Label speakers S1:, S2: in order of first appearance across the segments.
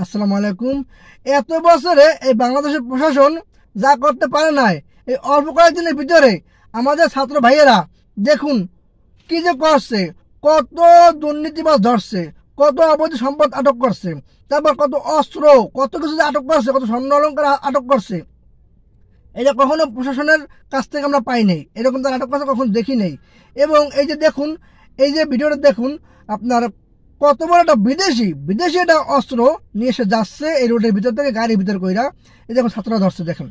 S1: আসসালামু আলাইকুম। এত বছরে এই বাংলাদেশের প্রশাসন যা করতে পারে নাই, এই অল্প কয়েকদিনের ভিতরে আমাদের ছাত্র ভাইয়েরা দেখুন কি যে করছে। কত দুর্নীতিবাজ ধরছে, কত অবৈধ সম্পদ আটক করছে, তারপর কত অস্ত্র, কত কিছু আটক করছে, কত স্বর্ণ অলঙ্কার আটক করছে। এটা কখনো প্রশাসনের কাছ থেকে আমরা পাই নাই, এরকম তার আটক করছে কখনো দেখি নেই। এবং এই যে দেখুন, এই যে ভিডিওটা দেখুন, আপনার কত বড় একটা বিদেশি একটা অস্ত্র নিয়ে এসে যাচ্ছে এই রোডের ভিতর থেকে, গাড়ির ভিতর কইরা। এই দেখুন ছাত্ররা ধরছে, দেখেন।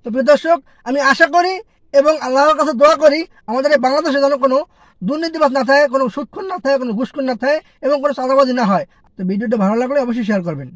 S1: তো প্রিয় দর্শক, আমি আশা করি এবং আল্লাহর কাছে দোয়া করি আমাদের এই বাংলাদেশে যেন কোনো দুর্নীতিবাজ না থাকে, কোনো সুদখোর না থাকে, কোনো ঘুষখোর না থাকে এবং কোনো চাঁদাবাজি না হয়। তো ভিডিওটা ভালো লাগলে অবশ্যই শেয়ার করবেন।